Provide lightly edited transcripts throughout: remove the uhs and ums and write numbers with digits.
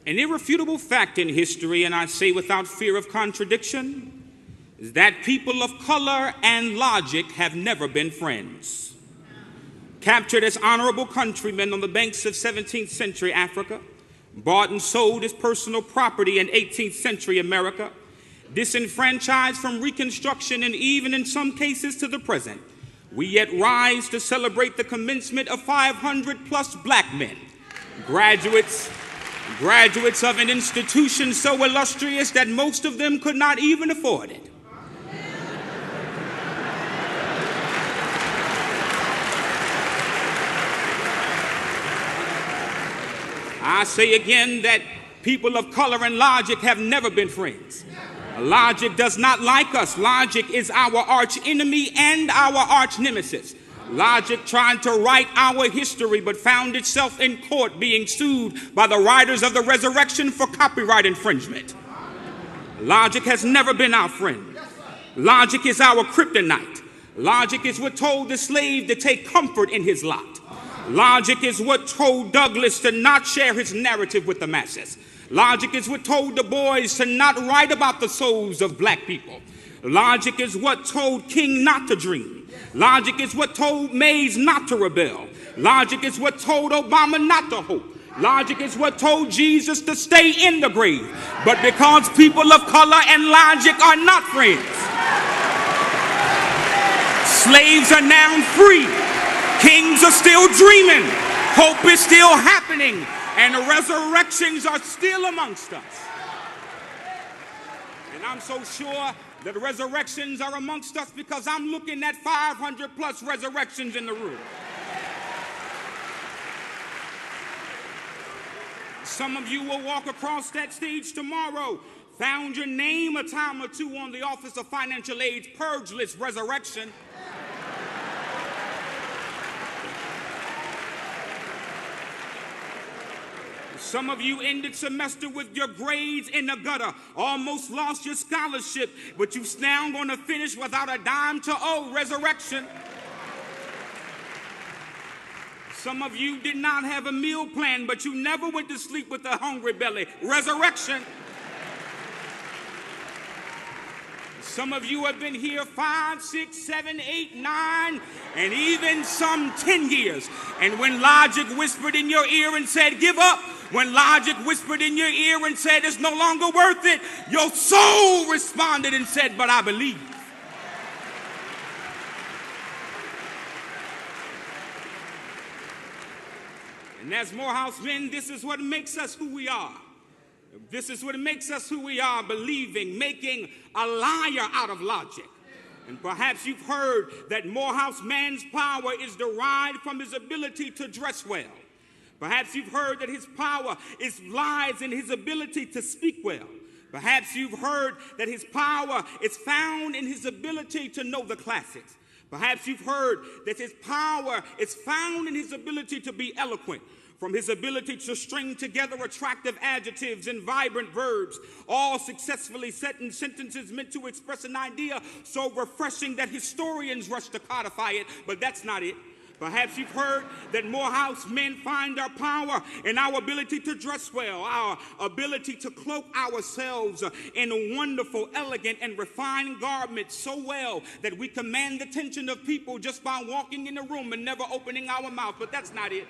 An irrefutable fact in history, and I say without fear of contradiction, is that people of color and logic have never been friends. Captured as honorable countrymen on the banks of 17th century Africa, bought and sold as personal property in 18th century America, disenfranchised from Reconstruction and even in some cases to the present, we yet rise to celebrate the commencement of 500 plus black men, graduates of an institution so illustrious that most of them could not even afford it. I say again that people of color and logic have never been friends. Logic does not like us. Logic is our arch enemy and our arch nemesis. Logic tried to write our history but found itself in court being sued by the writers of the resurrection for copyright infringement. Logic has never been our friend. Logic is our kryptonite. Logic is what told the slave to take comfort in his lot. Logic is what told Douglas to not share his narrative with the masses. Logic is what told the boys to not write about the souls of black people. Logic is what told King not to dream. Logic is what told Mays not to rebel. Logic is what told Obama not to hope. Logic is what told Jesus to stay in the grave. But because people of color and logic are not friends, slaves are now free. Kings are still dreaming. Hope is still happening. And resurrections are still amongst us. And I'm so sure that resurrections are amongst us because I'm looking at 500 plus resurrections in the room. Some of you will walk across that stage tomorrow, found your name a time or two on the Office of Financial Aid's purge list resurrection. Some of you ended semester with your grades in the gutter, almost lost your scholarship, but you're now going to finish without a dime to owe resurrection. Some of you did not have a meal plan, but you never went to sleep with a hungry belly. Resurrection. Some of you have been here 5, 6, 7, 8, 9, and even some 10 years. And when logic whispered in your ear and said, give up, when logic whispered in your ear and said, it's no longer worth it, your soul responded and said, but I believe. And as Morehouse men, this is what makes us who we are. This is what makes us who we are, believing, making a liar out of logic. And perhaps you've heard that Morehouse man's power is derived from his ability to dress well. Perhaps you've heard that his power lies in his ability to speak well. Perhaps you've heard that his power is found in his ability to know the classics. Perhaps you've heard that his power is found in his ability to be eloquent, from his ability to string together attractive adjectives and vibrant verbs, all successfully set in sentences meant to express an idea so refreshing that historians rush to codify it, but that's not it. Perhaps you've heard that Morehouse men find our power in our ability to dress well, our ability to cloak ourselves in wonderful, elegant, and refined garments so well that we command the attention of people just by walking in the room and never opening our mouth, but that's not it.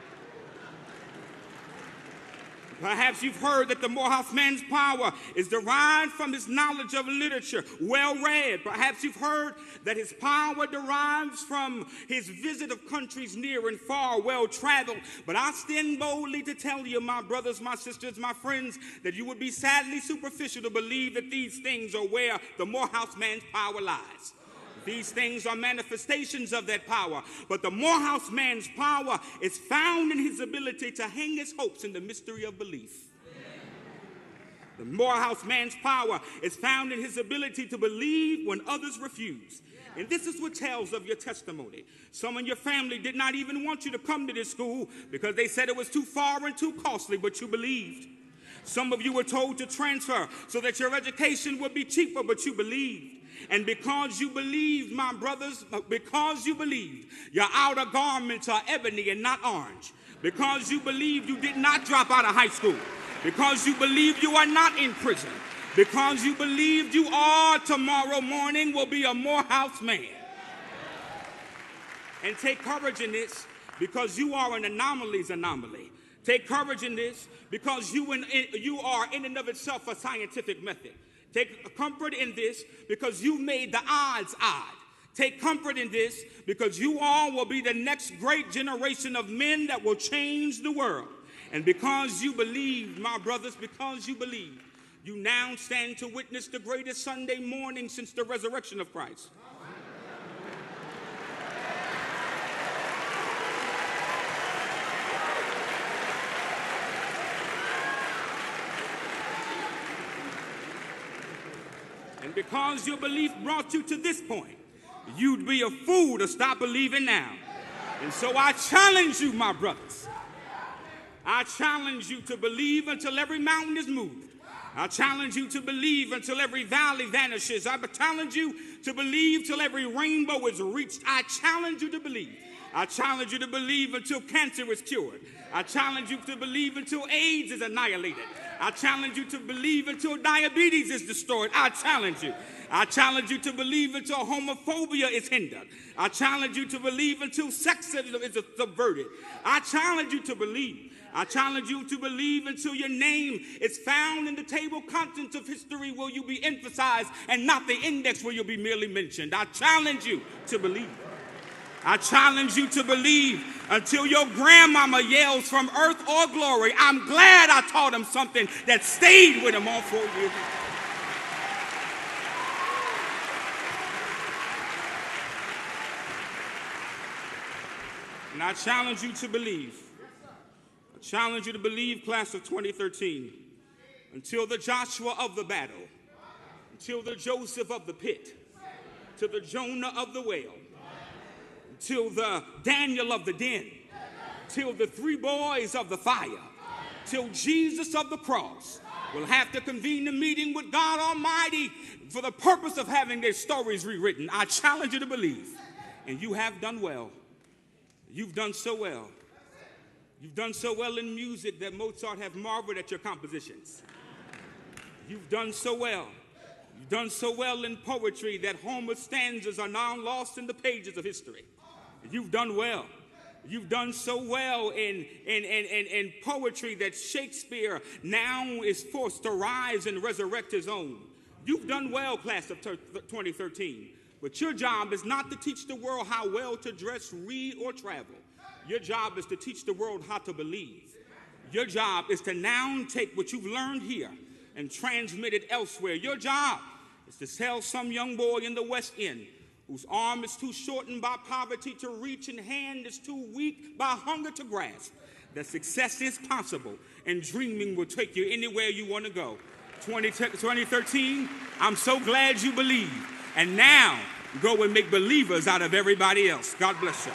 Perhaps you've heard that the Morehouse man's power is derived from his knowledge of literature, well-read. Perhaps you've heard that his power derives from his visit of countries near and far, well-traveled. But I stand boldly to tell you, my brothers, my sisters, my friends, that you would be sadly superficial to believe that these things are where the Morehouse man's power lies. These things are manifestations of that power. But the Morehouse man's power is found in his ability to hang his hopes in the mystery of belief. The Morehouse man's power is found in his ability to believe when others refuse. And this is what tells of your testimony. Some in your family did not even want you to come to this school because they said it was too far and too costly, but you believed. Some of you were told to transfer so that your education would be cheaper, but you believed. And because you believed, my brothers, because you believed, your outer garments are ebony and not orange. Because you believed, you did not drop out of high school. because you believe you are not in prison, because you believe you are tomorrow morning will be a Morehouse man. And take courage in this because you are an anomaly's anomaly. Take courage in this because you are in and of itself a scientific method. Take comfort in this because you made the odds odd. Take comfort in this because you all will be the next great generation of men that will change the world. And because you believe, my brothers, because you believe, you now stand to witness the greatest Sunday morning since the resurrection of Christ. And because your belief brought you to this point, you'd be a fool to stop believing now. And so I challenge you, my brothers. I challenge you to believe until every mountain is moved. I challenge you to believe until every valley vanishes. I challenge you to believe till every rainbow is reached. I challenge you to believe. I challenge you to believe until cancer is cured. I challenge you to believe until AIDS is annihilated. I challenge you to believe until diabetes is destroyed. I challenge you. I challenge you to believe until homophobia is hindered. I challenge you to believe until sexism is subverted. I challenge you to believe. I challenge you to believe until your name is found in the table contents of history where you'll be emphasized and not the index where you'll be merely mentioned. I challenge you to believe. I challenge you to believe until your grandmama yells from earth or glory, I'm glad I taught him something that stayed with him all 4 years. And I challenge you to believe. I challenge you to believe, class of 2013, until the Joshua of the battle, until the Joseph of the pit, till the Jonah of the whale, till the Daniel of the den, till the 3 boys of the fire, till Jesus of the cross will have to convene a meeting with God Almighty for the purpose of having their stories rewritten. I challenge you to believe, and you have done well. You've done so well. You've done so well in music that Mozart have marveled at your compositions. You've done so well. You've done so well in poetry that Homer's stanzas are now lost in the pages of history. You've done well. You've done so well in poetry that Shakespeare now is forced to rise and resurrect his own. You've done well, class of 2013. But your job is not to teach the world how well to dress, read, or travel. Your job is to teach the world how to believe. Your job is to now take what you've learned here and transmit it elsewhere. Your job is to tell some young boy in the West End whose arm is too shortened by poverty to reach and hand is too weak by hunger to grasp that success is possible and dreaming will take you anywhere you want to go. 2013, I'm so glad you believe. And now, go and make believers out of everybody else. God bless you.